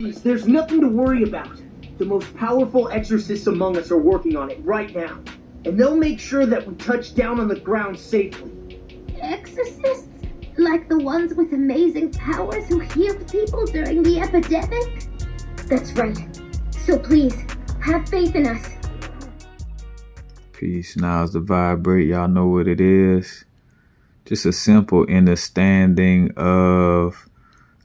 There's nothing to worry about. The most powerful exorcists among us are working on it right now. And they'll make sure that we touch down on the ground safely. Exorcists? Like the ones with amazing powers who healed people during the epidemic? That's right. So please, have faith in us. Peace. Now is the vibrate. Y'all know what it is. Just a simple understanding of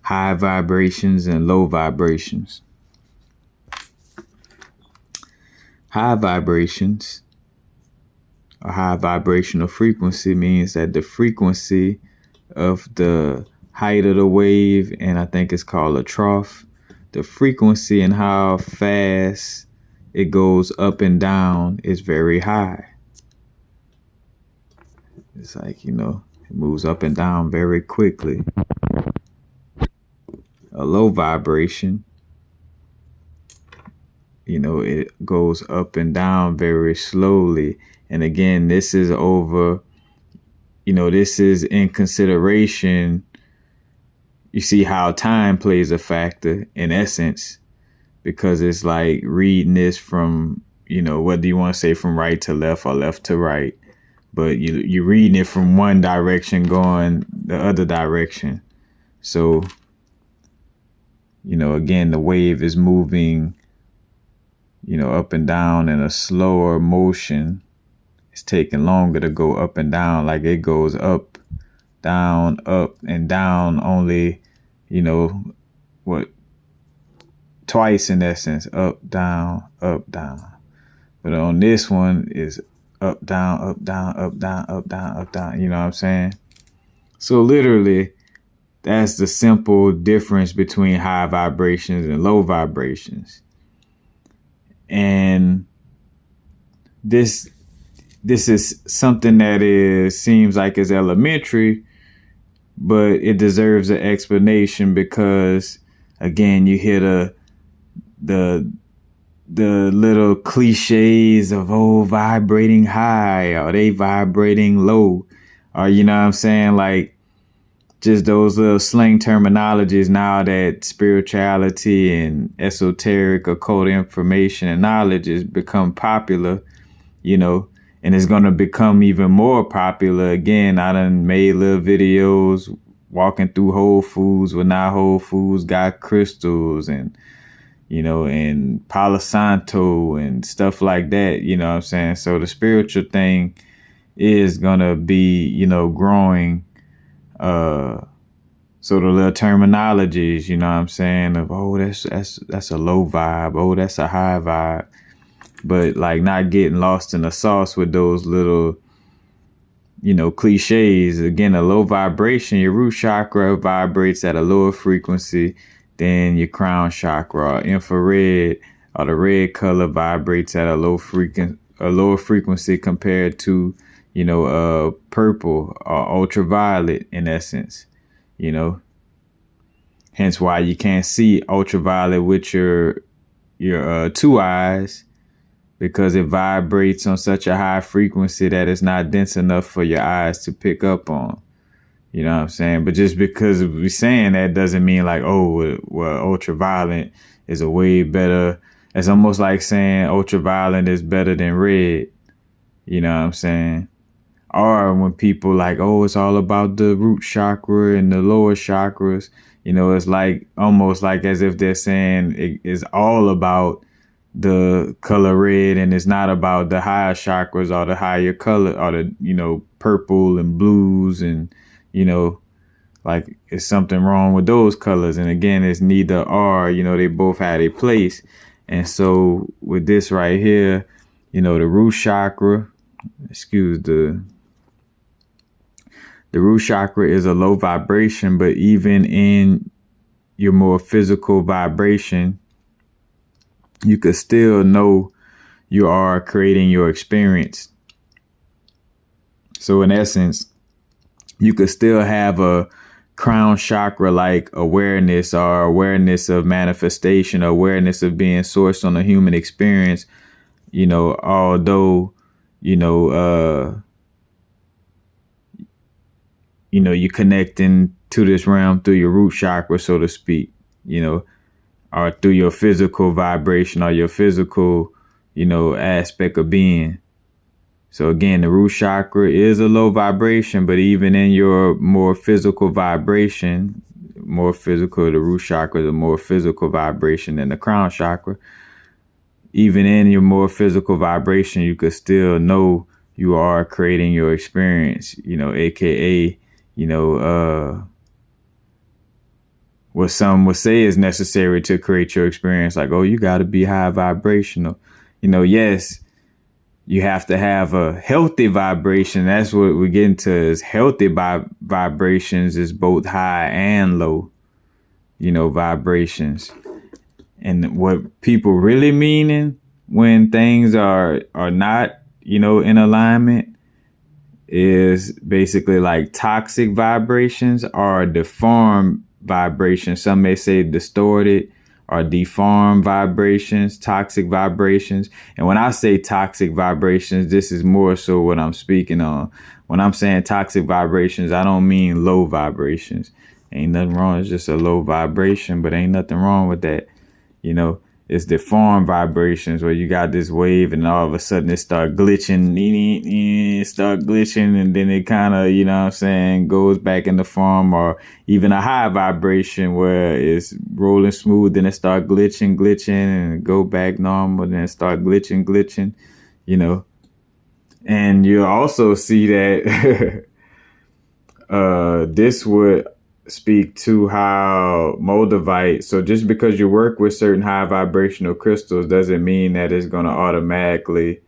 high vibrations and low vibrations. High vibrations, a high vibrational frequency, means that the frequency of the height of the wave, and I think it's called a trough, the frequency and how fast it goes up and down is very high. It's like, it moves up and down very quickly. A low vibration, it goes up and down very slowly. And again, this is over, this is in consideration. You see how time plays a factor in essence, because it's like reading this from, what do you want to say, from right to left or left to right? But you're reading it from one direction going the other direction. So, again, the wave is moving, up and down in a slower motion. It's taking longer to go up and down. Like it goes up, and down only, twice in essence, up, down, up, down. But on this one is up, down, up, down, up, down, up, down, up, down. You know what I'm saying? So literally, that's the simple difference between high vibrations and low vibrations. And this is something that seems like it's elementary, but it deserves an explanation because, again, you hear the little cliches of, vibrating high, or they vibrating low, or, you know what I'm saying? Like, just those little slang terminologies now that spirituality and esoteric occult information and knowledge has become popular, and it's going to become even more popular. Again, I done made little videos walking through Whole Foods when now Whole Foods got crystals and, and Palo Santo and stuff like that. You know what I'm saying? So the spiritual thing is going to be, growing. So the little terminologies, you know what I'm saying, of, that's a low vibe. That's a high vibe. But like not getting lost in the sauce with those little, cliches. Again, a low vibration, your root chakra vibrates at a lower frequency than your crown chakra. Infrared, or the red color, vibrates at a lower frequency compared to, purple or ultraviolet in essence, hence why you can't see ultraviolet with your two eyes, because it vibrates on such a high frequency that it's not dense enough for your eyes to pick up on. You know what I'm saying? But just because we're saying that doesn't mean like, ultraviolet is a way better. It's almost like saying ultraviolet is better than red. You know what I'm saying? Or when people like, it's all about the root chakra and the lower chakras, it's like almost like as if they're saying it is all about the color red and it's not about the higher chakras or the higher color or the, purple and blues and, like it's something wrong with those colors. And again, it's neither or, they both had a place. And so with this right here, the root chakra, the root chakra is a low vibration, but even in your more physical vibration, you could still know you are creating your experience. So in essence, you could still have a crown chakra like awareness or awareness of manifestation, awareness of being sourced on a human experience, although, you're connecting to this realm through your root chakra, so to speak, or through your physical vibration or your physical, aspect of being. So again, the root chakra is a low vibration, but even in your more physical vibration, the root chakra is a more physical vibration than the crown chakra. Even in your more physical vibration, you could still know you are creating your experience, aka, what some would say is necessary to create your experience. Like, oh, you got to be high vibrational. Yes, you have to have a healthy vibration. That's what we get into, is healthy vibrations is both high and low, vibrations. And what people really meaning when things are not, in alignment, is basically like toxic vibrations or deformed vibrations. Some may say distorted or deformed vibrations, toxic vibrations. And when I say toxic vibrations, this is more so what I'm speaking on. When I'm saying toxic vibrations, I don't mean low vibrations. Ain't nothing wrong. It's just a low vibration, but ain't nothing wrong with that. It's deformed vibrations where you got this wave and all of a sudden it start glitching, and then it kind of, goes back into form, or even a high vibration where it's rolling smooth, then it start glitching and go back normal, then it start glitching, And you'll also see that this would speak to how Moldavite. So just because you work with certain high vibrational crystals doesn't mean that it's going to automatically,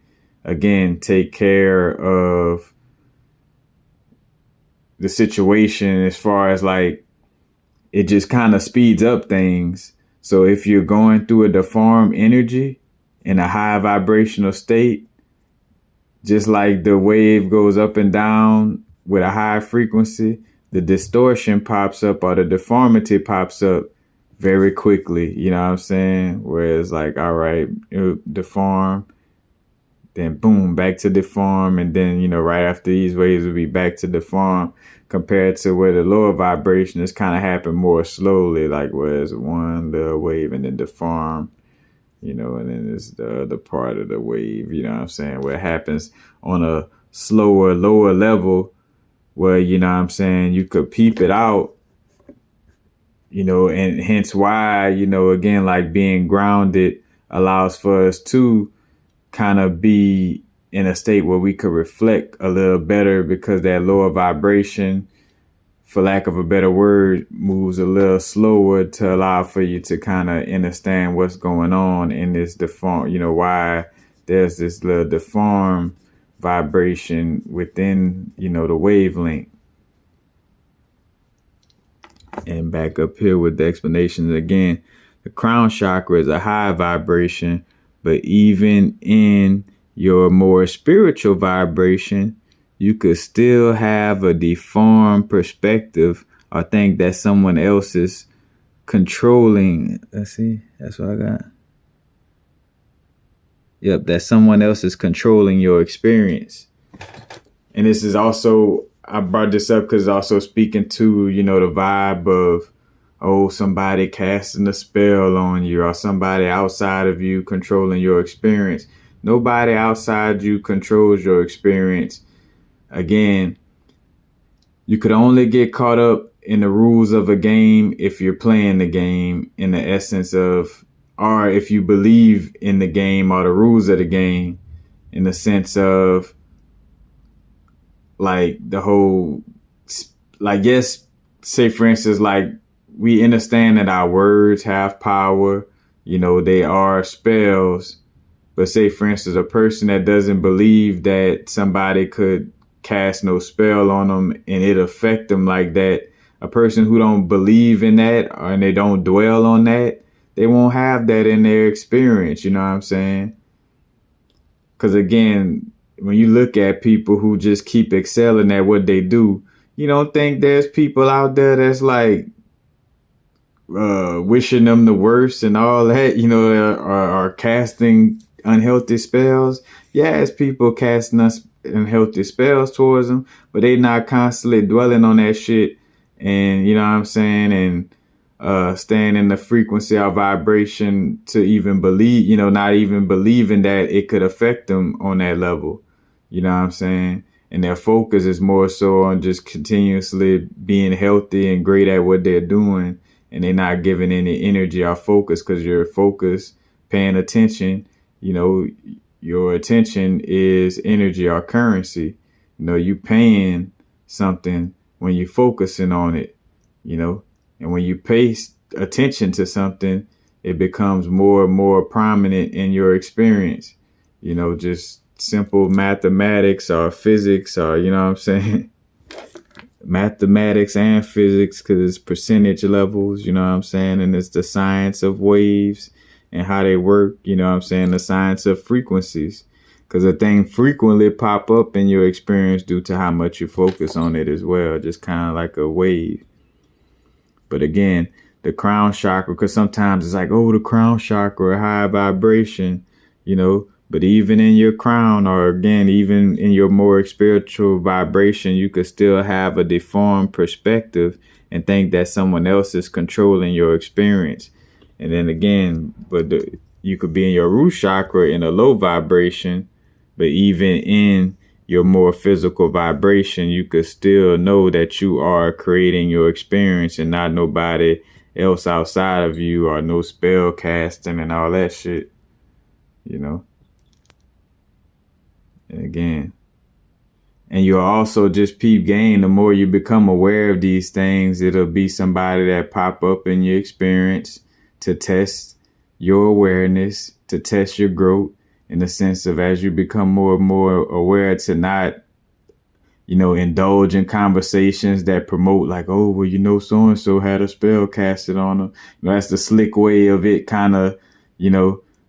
again, take care of the situation, as far as like it just kind of speeds up things. So if you're going through a deformed energy in a high vibrational state, just like the wave goes up and down with a high frequency, the distortion pops up or the deformity pops up very quickly. You know what I'm saying? Whereas like, all right, deform, then boom, back to deform. And then, right after these waves will be back to deform, compared to where the lower vibration is kind of happen more slowly, like whereas one little wave and then deform, and then there's the other part of the wave, you know what I'm saying, where it happens on a slower, lower level, where, you could peep it out, and hence why, again, like being grounded allows for us to kind of be in a state where we could reflect a little better, because that lower vibration, for lack of a better word, moves a little slower to allow for you to kind of understand what's going on in this deform, why there's this little deformed vibration within, the wavelength. And back up here with the explanations again, the crown chakra is a high vibration, but even in your more spiritual vibration, you could still have a deformed perspective or think that someone else is controlling. Let's see, that's what I got. Yep, that someone else is controlling your experience. And this is also, I brought this up because it's also speaking to, the vibe of, somebody casting a spell on you, or somebody outside of you controlling your experience. Nobody outside you controls your experience. Again, you could only get caught up in the rules of a game if you're playing the game in the essence of, or if you believe in the game or the rules of the game in the sense of, like the whole, like, yes, say for instance, like we understand that our words have power, they are spells, but say for instance, a person that doesn't believe that somebody could cast no spell on them and it affect them like that, a person who don't believe in that and they don't dwell on that, they won't have that in their experience, you know what I'm saying? Because again, when you look at people who just keep excelling at what they do, you don't think there's people out there that's like wishing them the worst and all that, are casting unhealthy spells. Yeah, it's people casting us unhealthy spells towards them, but they not constantly dwelling on that shit. And you know what I'm saying? And staying in the frequency or vibration to even believe, not even believing that it could affect them on that level. You know what I'm saying? And their focus is more so on just continuously being healthy and great at what they're doing. And they're not giving any energy or focus, because you're focused, paying attention. Your attention is energy or currency. You paying something when you're focusing on it, and when you pay attention to something, it becomes more and more prominent in your experience. Just simple mathematics or physics, or, what I'm saying? Mathematics and physics, because it's percentage levels, what I'm saying? And it's the science of waves and how they work, what I'm saying? The science of frequencies, because a thing frequently pop up in your experience due to how much you focus on it as well, just kind of like a wave. But again, the crown chakra, because sometimes it's like, oh, the crown chakra, high vibration, but even in your crown, or again, even in your more spiritual vibration, you could still have a deformed perspective and think that someone else is controlling your experience. And then again, you could be in your root chakra in a low vibration, but even in your more physical vibration, you could still know that you are creating your experience and not nobody else outside of you, or no spell casting and all that shit, And again, and you'll also just peep game. The more you become aware of these things, it'll be somebody that pop up in your experience to test your awareness, to test your growth, in the sense of, as you become more and more aware, to not, indulge in conversations that promote like, oh, well, so-and-so had a spell casted on them. That's the slick way of it, kind of,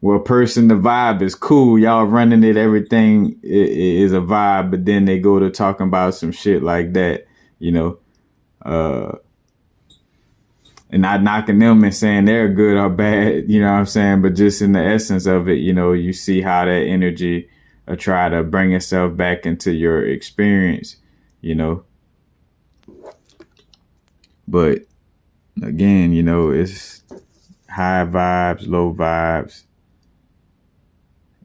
well, person, the vibe is cool. Y'all running it, everything is a vibe, but then they go to talking about some shit like that, and not knocking them and saying they're good or bad, what I'm saying? But just in the essence of it, you see how that energy try to bring itself back into your experience, But again, it's high vibes, low vibes.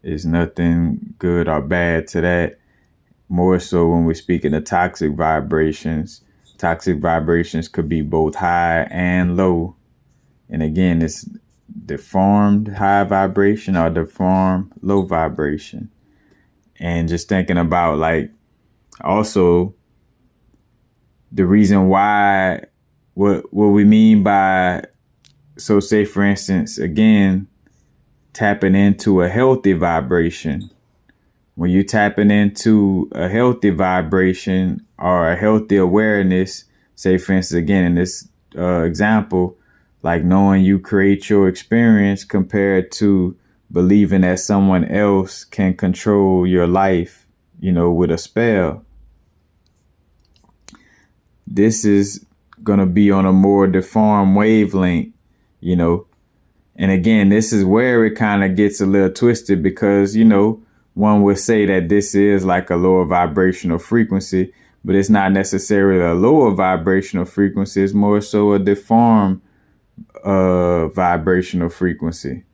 There's nothing good or bad to that. More so when we're speaking of toxic vibrations. Toxic vibrations could be both high and low. And again, it's deformed high vibration or deformed low vibration. And just thinking about, like, also the reason why, what we mean by, so say for instance, again, tapping into a healthy vibration. When you're tapping into a healthy vibration or a healthy awareness, say for instance, again, in this example, like knowing you create your experience compared to believing that someone else can control your life, with a spell. This is going to be on a more deformed wavelength, And again, this is where it kind of gets a little twisted, because, one would say that this is like a lower vibrational frequency, but it's not necessarily a lower vibrational frequency. It's more so a deformed vibrational frequency.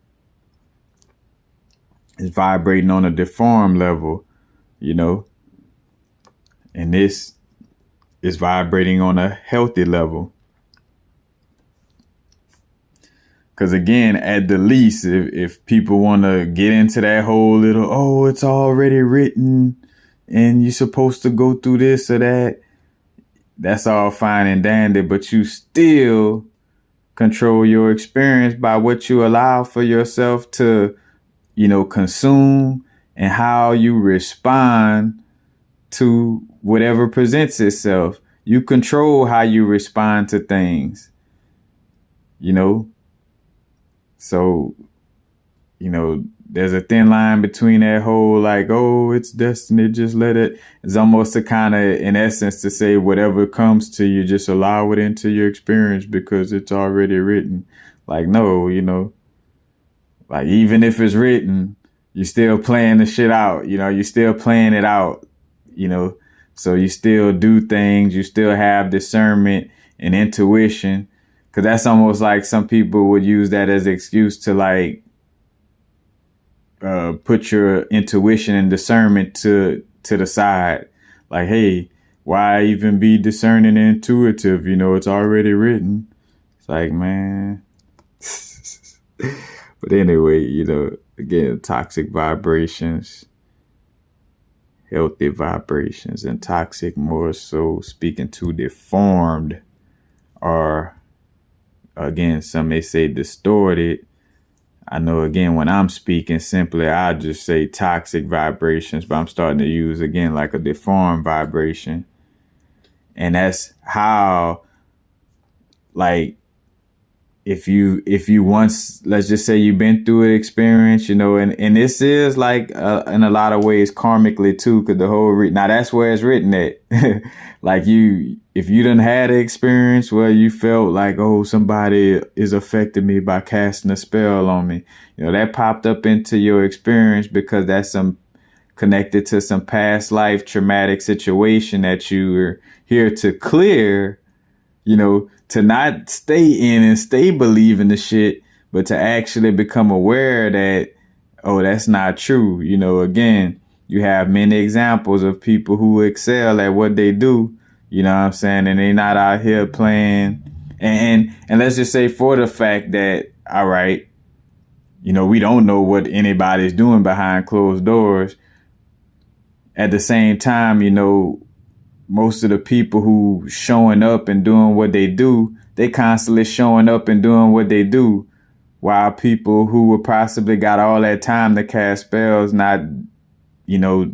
It's vibrating on a deformed level, and this is vibrating on a healthy level. Because again, at the least, if people want to get into that whole little, oh, it's already written and you're supposed to go through this or that, that's all fine and dandy, but you still control your experience by what you allow for yourself to, consume, and how you respond to whatever presents itself. You control how you respond to things, So, there's a thin line between that whole, like, oh, it's destiny, just let it. It's almost a kind of, in essence, to say whatever comes to you, just allow it into your experience because it's already written. Like, no, like, even if it's written, you're still playing the shit out, you're still playing it out, So you still do things, you still have discernment and intuition, Cause that's almost like some people would use that as an excuse to like put your intuition and discernment to the side. Like, hey, why even be discerning and intuitive? You know, it's already written. It's like, man. But anyway, you know, again, toxic vibrations, healthy vibrations, and toxic more so speaking to deformed, or again, some may say distorted. I know, again, when I'm speaking simply, I just say toxic vibrations, but I'm starting to use, again, like a deformed vibration. And that's how, like, if you once, let's just say you've been through an experience, you know, and this is like in a lot of ways karmically too, because the whole now that's where it's written at. Like, if you done had an experience where you felt like, oh, somebody is affecting me by casting a spell on me, you know, that popped up into your experience because that's some connected to some past life traumatic situation that you were here to clear, you know, to not stay in and stay believing the shit, but to actually become aware that, oh, that's not true. You know, again, you have many examples of people who excel at what they do, you know what I'm saying? And they're not out here playing. And let's just say, for the fact that, all right, you know, we don't know what anybody's doing behind closed doors. At the same time, you know, most of the people who showing up and doing what they do, they constantly showing up and doing what they do, while people who would possibly got all that time to cast spells not, you know,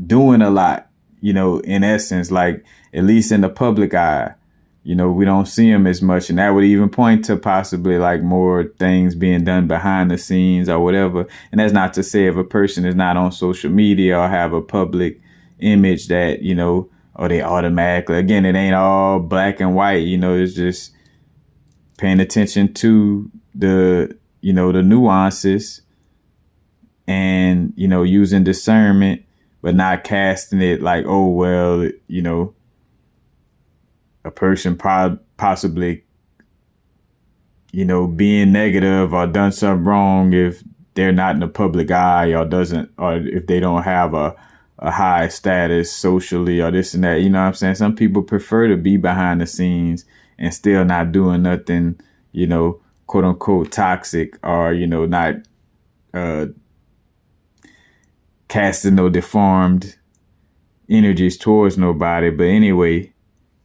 doing a lot, you know, in essence, like at least in the public eye, you know, we don't see them as much. And that would even point to possibly like more things being done behind the scenes or whatever. And that's not to say if a person is not on social media or have a public image that, you know, or they automatically, again, it ain't all black and white, you know, it's just paying attention to the, you know, the nuances and, you know, using discernment, but not casting it like, oh, well, you know, a person possibly, you know, being negative or done something wrong if they're not in the public eye or if they don't have a high status socially or this and that, you know what I'm saying? Some people prefer to be behind the scenes and still not doing nothing, you know, quote unquote toxic, or, you know, not casting no deformed energies towards nobody. But anyway,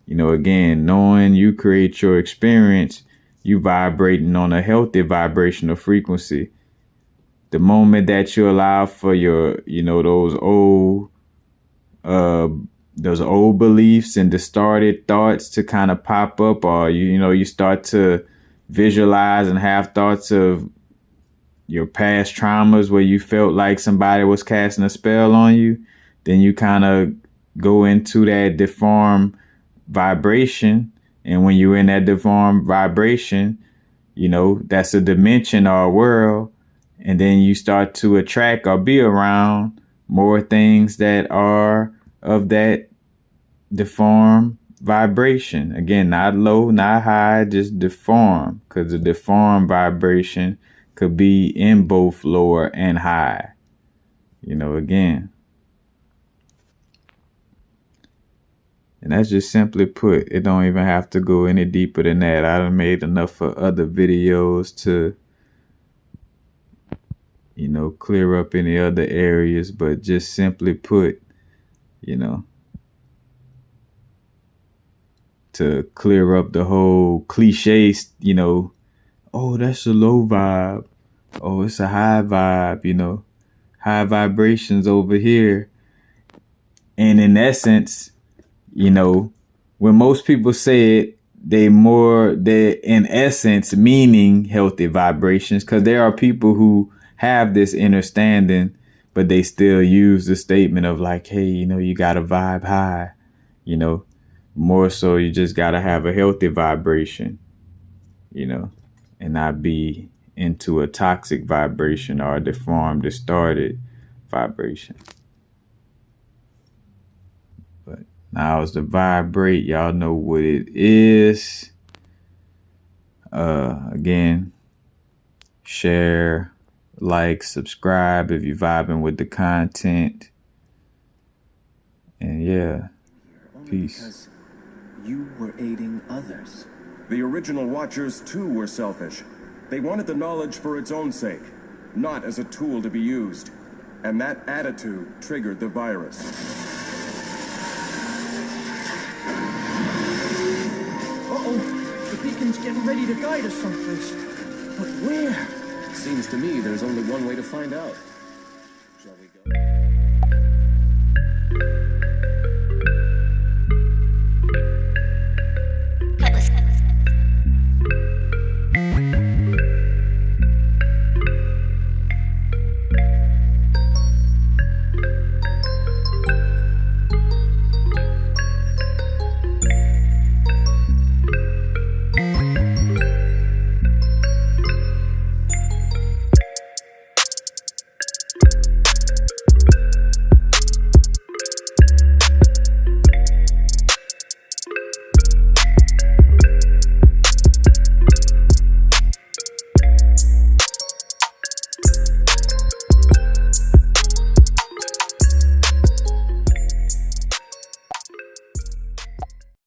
you know, again, knowing you create your experience, you vibrating on a healthy vibrational frequency. The moment that you allow for your, you know, those old beliefs and distorted thoughts to kind of pop up, or you know, you start to visualize and have thoughts of your past traumas where you felt like somebody was casting a spell on you, then you kind of go into that deformed vibration. And when you're in that deformed vibration, you know, that's a dimension or a world. And then you start to attract or be around more things that are of that deformed vibration. Again, not low, not high, just deformed, because the deformed vibration could be in both lower and high. You know, again. And that's just simply put. It don't even have to go any deeper than that. I done made enough of other videos to, you know, clear up any other areas, but just simply put, you know, to clear up the whole cliche, you know, oh, that's a low vibe. Oh, it's a high vibe, you know, high vibrations over here. And in essence, you know, when most people say it, they're in essence meaning healthy vibrations, because there are people who have this understanding, but they still use the statement of like, hey, you know, you got to vibe high, you know, more so you just got to have a healthy vibration, you know, and not be into a toxic vibration or a deformed, distorted vibration. But now it's the vibrate. Y'all know what it is. Again, share, like, subscribe if you're vibing with the content. And yeah, peace. Because you were aiding others. The original Watchers, too, were selfish. They wanted the knowledge for its own sake, not as a tool to be used. And that attitude triggered the virus. Uh-oh, the beacon's getting ready to guide us someplace. But where? Seems to me there's only one way to find out. Shall we go?